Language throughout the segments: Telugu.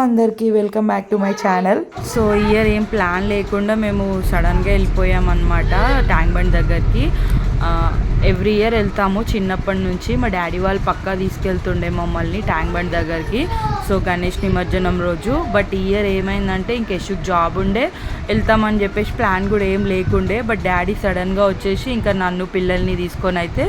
అందరికీ welcome back to my channel. So year ఏం ప్లాన్ లేకుండా మేము సడన్గా వెళ్ళిపోయామన్నమాట ట్యాంక్ బండ్ దగ్గరికి. ఎవ్రీ ఇయర్ వెళ్తాము చిన్నప్పటి నుంచి. మా డాడీ వాళ్ళు పక్కా తీసుకెళ్తుండే మమ్మల్ని ట్యాంక్ బండ్ దగ్గరికి. సో గణేష్ నిమజ్జనం రోజు. బట్ ఈ ఇయర్ ఏమైందంటే ఇంక యశుక్ జాబ్ ఉండే, వెళ్తామని చెప్పేసి ప్లాన్ కూడా ఏం లేకుండే. బట్ డాడీ సడన్గా వచ్చేసి ఇంకా నన్ను పిల్లల్ని తీసుకొని అయితే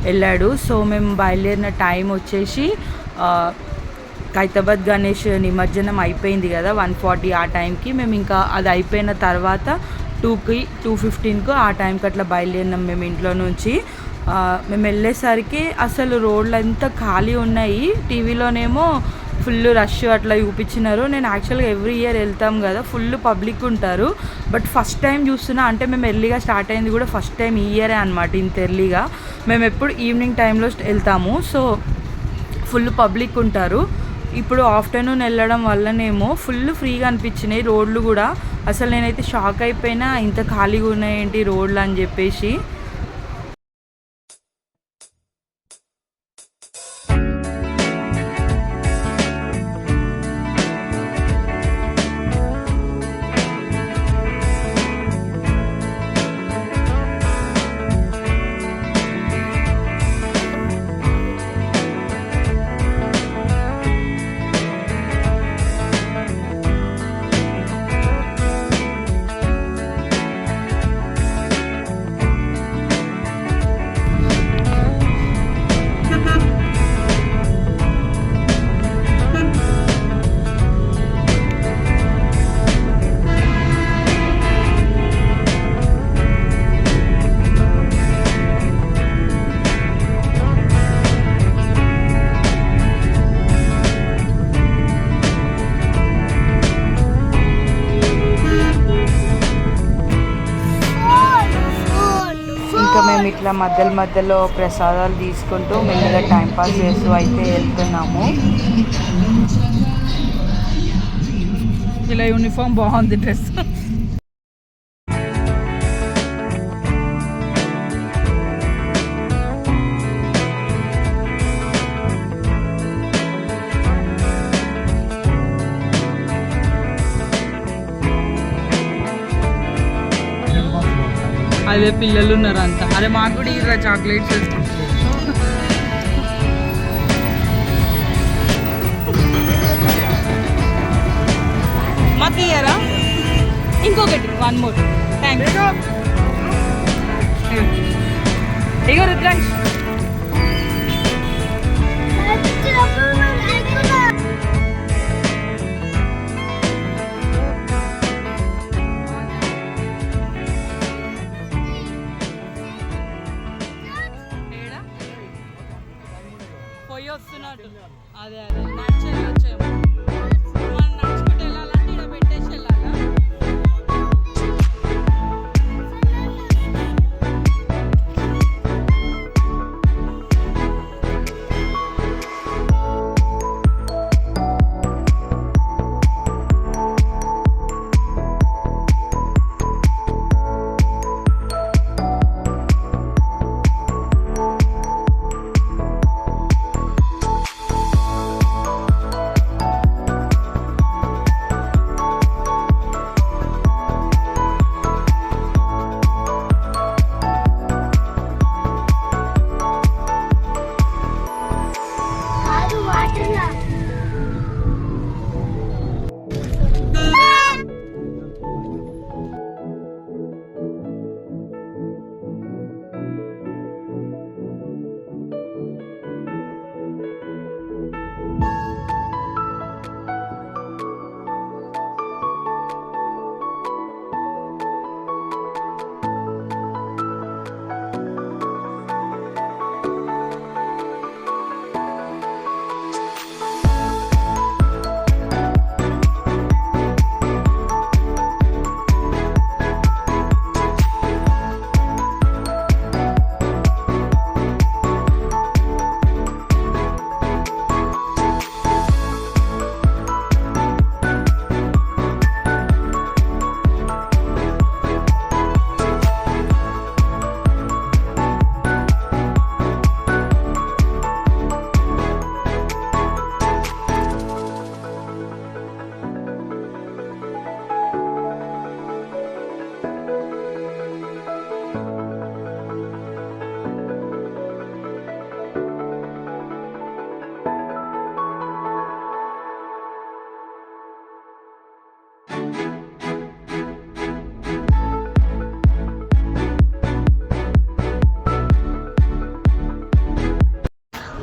వెళ్ళాడు. సో మేము బయలుదేరిన టైం వచ్చేసి ఖైరతాబాద్ గణేష్ నిమజ్జనం అయిపోయింది కదా 1:40 ఆ టైంకి. మేము ఇంకా అది అయిపోయిన తర్వాత 2:15కు ఆ టైంకి అట్లా బయలుదేరినాం మేము ఇంట్లో నుంచి. మేము వెళ్ళేసరికి అసలు రోడ్లు అంతా ఖాళీ ఉన్నాయి. టీవీలోనేమో ఫుల్ రష్ అట్లా చూపించినారు. నేను యాక్చువల్గా ఎవ్రీ ఇయర్ వెళ్తాం కదా, ఫుల్ పబ్లిక్ ఉంటారు. బట్ ఫస్ట్ టైం చూస్తున్నా, అంటే మేము ఎర్లీగా స్టార్ట్ అయింది కూడా ఫస్ట్ టైం ఈ ఇయరే అనమాట. ఇంత ఎర్లీగా మేము ఎప్పుడు ఈవినింగ్ టైంలో వెళ్తాము. సో ఫుల్ పబ్లిక్ ఉంటారు. ఇప్పుడు ఆఫ్టర్నూన్ వెళ్ళడం వల్లనేమో ఫుల్ ఫ్రీగా అనిపించినాయి రోడ్లు కూడా. అసలు నేనైతే షాక్ అయిపోయినా, ఇంత ఖాళీగా ఉన్నాయేంటి రోడ్లు అని చెప్పేసి. ఇంకా మేము ఇట్లా మధ్యలో ప్రసాదాలు తీసుకుంటూ మెల్లిగా టైంపాస్ చేస్తూ అయితే వెళ్తున్నాము. ఇలా యూనిఫామ్ బాగుంది, డ్రెస్. అదే పిల్లలు ఉన్నారు అంతా. అరే మాకు కూడా ఇరా చాక్లెట్స్. మాకు ఇయ్యారా ఇంకొకటి 1 more. థ్యాంక్స్. ఇగో రుద్రాంశ్. వస్తున్నట్టు అదే నడిచేది వచ్చేమో. మనం నడుచుకుంటూ వెళ్ళాలంటే ఇక్కడ పెట్టేసి వెళ్ళాలా.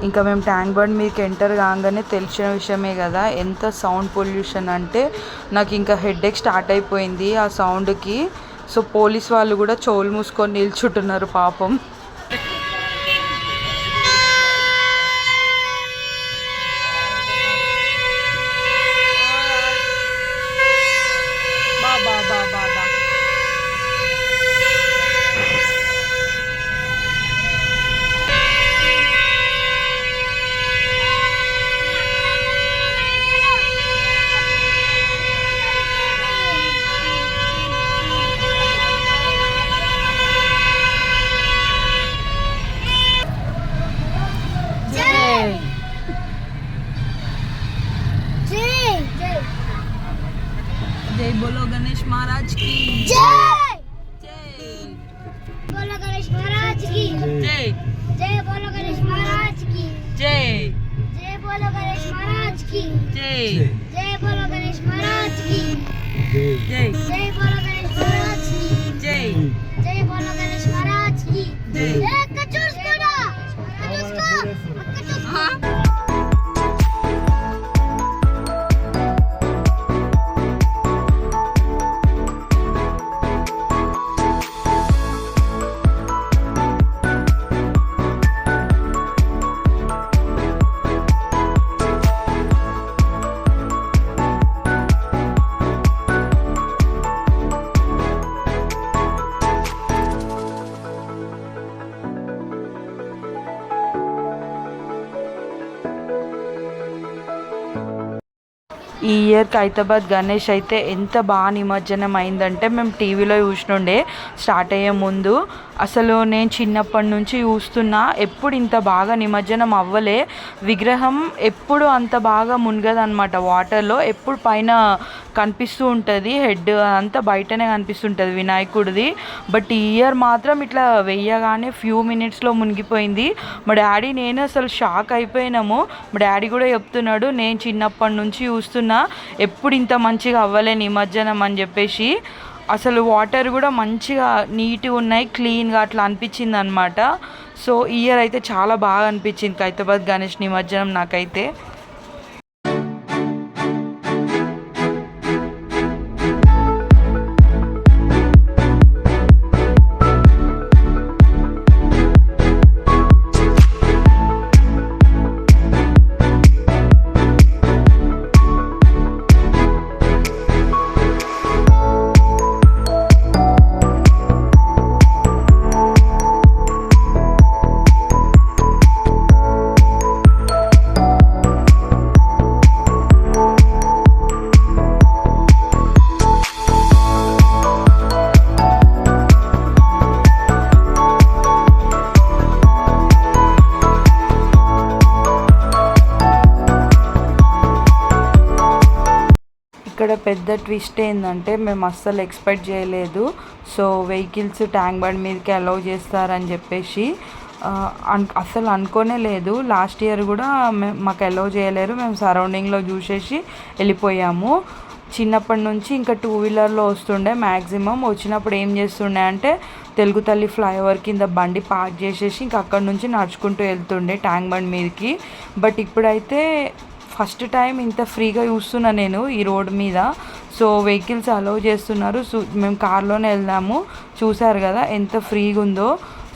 ఇంకా మేము ట్యాంక్ బండ్ మీకు ఎంటర్ కాగానే తెలిసిన విషయమే కదా ఎంత సౌండ్ పొల్యూషన్ అంటే నాకు ఇంకా హెడేక్ స్టార్ట్ అయిపోయింది ఆ సౌండ్కి. సో పోలీస్ వాళ్ళు కూడా చెవులు మూసుకొని నిల్చుంటున్నారు పాపం. जय बोलो गणेश महाराज की जय। जय बोलो गणेश महाराज की जय। जय बोलो गणेश महाराज की जय। जय बोलो गणेश महाराज की जय। जय बोलो गणेश महाराज की जय। जय बोलो गणेश महाराज की जय। जय बोलो गणेश महाराज की जय। कचूस कोड़ा कचूस को हां ఈ ఇయర్ ఖైరతాబాద్ గణేష్ అయితే ఎంత బాగా నిమజ్జనం అయిందంటే మేము టీవీలో చూసినుండే స్టార్ట్ అయ్యే ముందు. అసలు నేను చిన్నప్పటి నుంచి చూస్తున్నా ఎప్పుడు ఇంత బాగా నిమజ్జనం అవ్వలే. విగ్రహం ఎప్పుడు అంత బాగా మునగదన్నమాట వాటర్లో, ఎప్పుడు పైన కనిపిస్తూ ఉంటుంది, హెడ్ అంతా బయటనే కనిపిస్తుంటుంది వినాయకుడిది. బట్ ఈ ఇయర్ మాత్రం ఇట్లా వెయ్యగానే ఫ్యూ మినిట్స్లో మునిగిపోయింది. మా డాడీ నేను అసలు షాక్ అయిపోయినాము. మా డాడీ కూడా చెప్తున్నాడు నేను చిన్నప్పటి నుంచి చూస్తున్నా ఎప్పుడు ఇంత మంచిగా అవ్వలే నిమజ్జనం అని చెప్పేసి. అసలు వాటర్ కూడా మంచిగా నీట్గా ఉన్నాయి, క్లీన్గా అట్లా అనిపించింది అనమాట. సో ఈ ఇయర్ అయితే చాలా బాగా అనిపించింది ఖైరతాబాద్ గణేష్ నిమజ్జనం నాకైతే. ఇక్కడ పెద్ద ట్విస్ట్ ఏంటంటే మేము అస్సలు ఎక్స్పెక్ట్ చేయలేదు. సో వెహికల్స్ ట్యాంక్ బండ్ మీదకి అలౌ చేస్తారని చెప్పేసి అస్సలు అనుకోనే లేదు. లాస్ట్ ఇయర్ కూడా మాకు అలౌ చేయలేరు, మేము సరౌండింగ్లో చూసేసి వెళ్ళిపోయాము. చిన్నప్పటి నుంచి ఇంకా టూ వీలర్లో వస్తుండే మ్యాక్సిమం. వచ్చినప్పుడు ఏం చేస్తుండే అంటే తెలుగు తల్లి ఫ్లైఓవర్ కింద బండి పార్క్ చేసేసి ఇంకా అక్కడి నుంచి నడుచుకుంటూ వెళ్తుండే ట్యాంక్ బండ్ మీదకి. బట్ ఇప్పుడైతే ఫస్ట్ టైం ఇంత ఫ్రీగా చూస్తున్నా నేను ఈ రోడ్ మీద. సో వెహికల్స్ అలౌ చేస్తున్నారు. మేము కార్లోనే వెళ్దాము, చూసారు కదా ఎంత ఫ్రీగా ఉందో.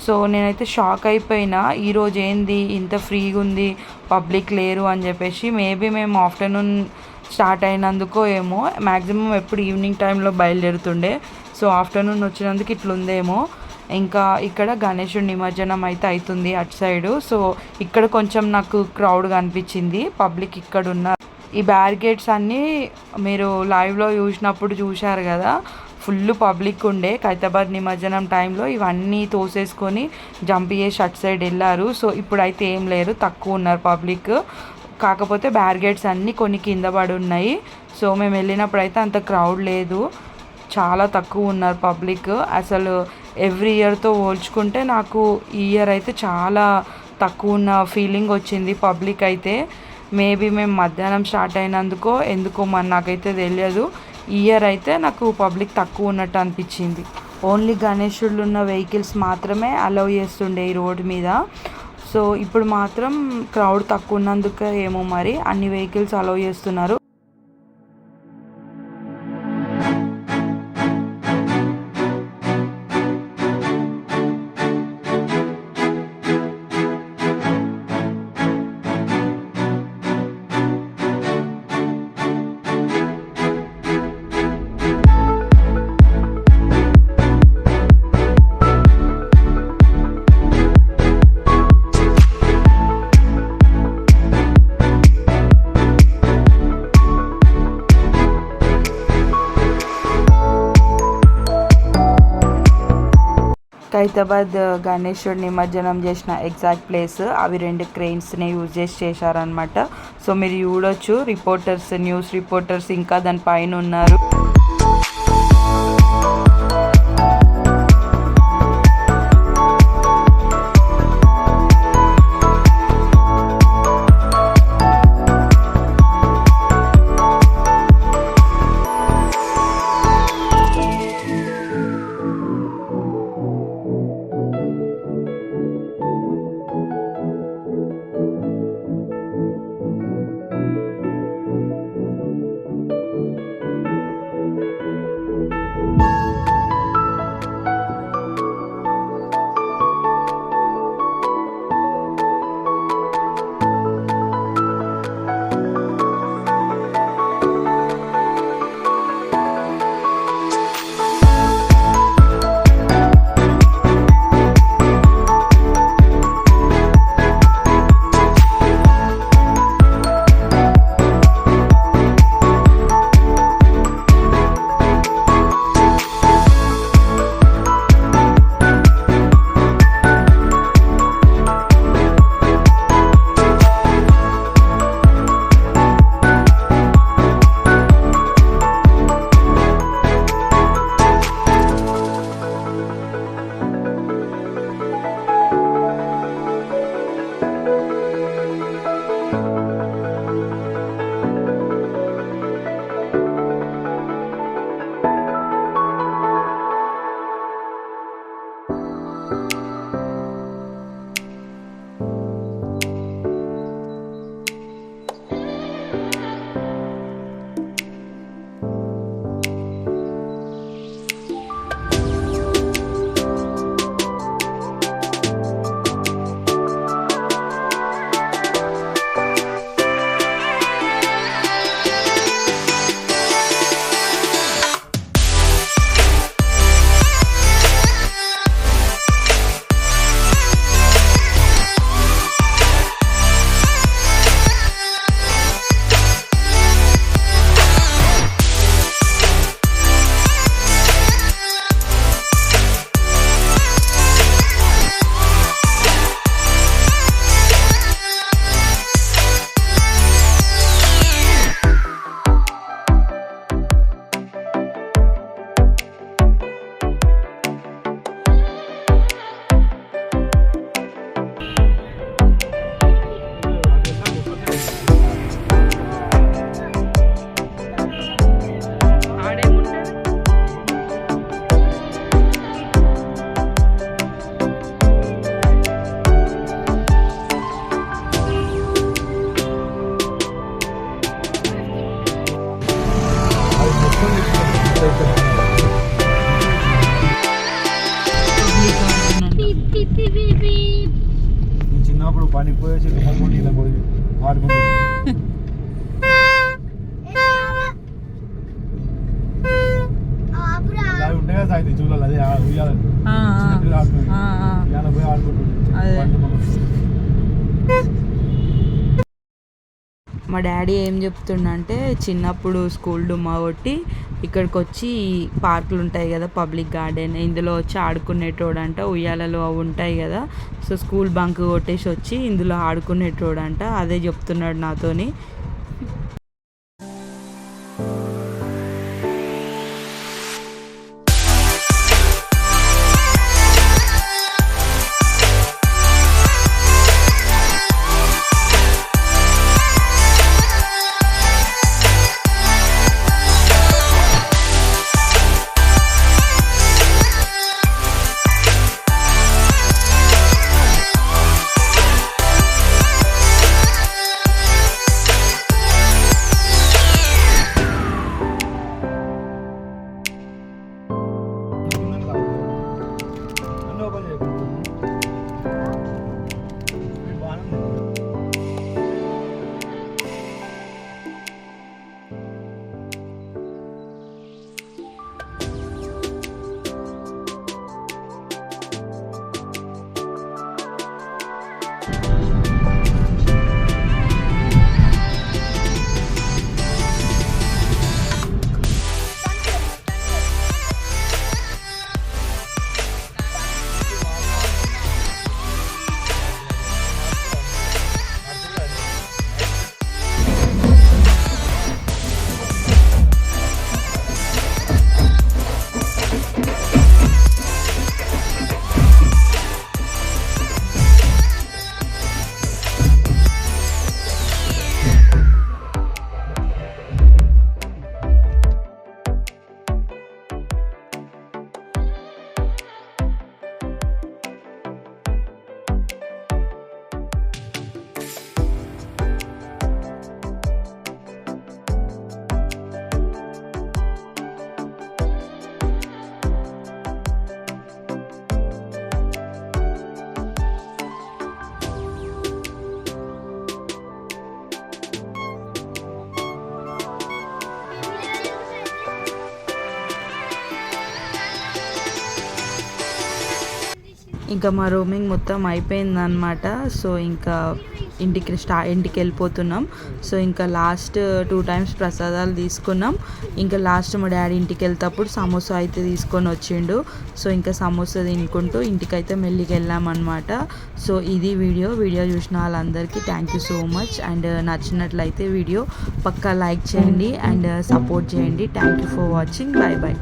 సో నేనైతే షాక్ అయిపోయినా, ఈరోజు ఏంది ఇంత ఫ్రీగా ఉంది, పబ్లిక్ లేరు అని చెప్పేసి. మేబీ మేము ఆఫ్టర్నూన్ స్టార్ట్ అయినందుకో ఏమో, మ్యాక్సిమం ఎప్పుడు ఈవినింగ్ టైంలో బయలుదేరుతుండే. సో ఆఫ్టర్నూన్ వచ్చినందుకు ఇట్లుందేమో. ఇంకా ఇక్కడ గణేశుడి నిమజ్జనం అయితే అవుతుంది అటు సైడు. సో ఇక్కడ కొంచెం నాకు క్రౌడ్గా అనిపించింది, పబ్లిక్ ఇక్కడ ఉన్నారు. ఈ బ్యారికేడ్స్ అన్నీ మీరు లైవ్లో చూసినప్పుడు చూశారు కదా, ఫుల్ పబ్లిక్ ఉండే. ఖైరతాబాద్ నిమజ్జనం టైంలో ఇవన్నీ తోసేసుకొని జంప్ చేసి అటు సైడ్ వెళ్ళారు. సో ఇప్పుడైతే ఏం లేరు, తక్కువ ఉన్నారు పబ్లిక్. కాకపోతే బ్యారికేడ్స్ అన్నీ కొన్ని కింద పడి ఉన్నాయి. సో మేము వెళ్ళినప్పుడు అయితే అంత క్రౌడ్ లేదు, చాలా తక్కువ ఉన్నారు పబ్లిక్. అసలు ఎవ్రీ ఇయర్తో పోల్చుకుంటే నాకు ఈ ఇయర్ అయితే చాలా తక్కువ ఉన్న ఫీలింగ్ వచ్చింది పబ్లిక్ అయితే. మేబీ మేము మధ్యాహ్నం స్టార్ట్ అయినందుకో ఎందుకో మరి నాకైతే తెలియదు. ఈ ఇయర్ అయితే నాకు పబ్లిక్ తక్కువ ఉన్నట్టు అనిపించింది. ఓన్లీ గణేశుళ్ళు ఉన్న వెహికల్స్ మాత్రమే అలౌ చేస్తుండే ఈ రోడ్ మీద. సో ఇప్పుడు మాత్రం క్రౌడ్ తక్కువ ఉన్నందుకు ఏమో మరి అన్ని వెహికల్స్ అలౌ చేస్తున్నారు. ఖైరతాబాద్ గణేశుడు నిమజ్జనం చేసిన ఎగ్జాక్ట్ ప్లేస్ అవి 2 క్రెయిన్స్ని యూజ్ చేశారనమాట. సో మీరు చూడొచ్చు, రిపోర్టర్స్, న్యూస్ రిపోర్టర్స్ ఇంకా దానిపైన ఉన్నారు. చిన్నప్పుడు పనిపోయేసి ఇలా పోయి ఆడుకుంటూ ఉంటాయి కదా సాయి చూడాలి అదే ఉయ్యాలని పోయి ఆడుకుంటుంది. మా డాడీ ఏం చెప్తుండంటే చిన్నప్పుడు స్కూల్ డుమ్మా కొట్టి ఇక్కడికి వచ్చి పార్కులు ఉంటాయి కదా, పబ్లిక్ గార్డెన్, ఇందులో వచ్చి ఆడుకునేటోడంట. ఉయ్యాలలో అవి ఉంటాయి కదా, సో స్కూల్ బంక్ కొట్టేసి వచ్చి ఇందులో ఆడుకునేటోడంట. అదే చెప్తున్నాడు నాతోని. ఇంకా మా రోమింగ్ మొత్తం అయిపోయిందనమాట. సో ఇంకా ఇంటికి వెళ్ళిపోతున్నాం. సో ఇంకా లాస్ట్ 2 టైమ్స్ ప్రసాదాలు తీసుకున్నాం. ఇంకా లాస్ట్ మా డాడీ ఇంటికి వెళ్తేప్పుడు సమోసా అయితే తీసుకొని వచ్చిండు. సో ఇంకా సమోసా తినుకుంటూ ఇంటికైతే మెల్లిగా వెళ్ళామన్నమాట. సో ఇది వీడియో చూసిన వాళ్ళందరికీ thank you so much. And నచ్చినట్లయితే వీడియో పక్కా లైక్ చేయండి అండ్ సపోర్ట్ చేయండి. Thank you for watching. Bye bye.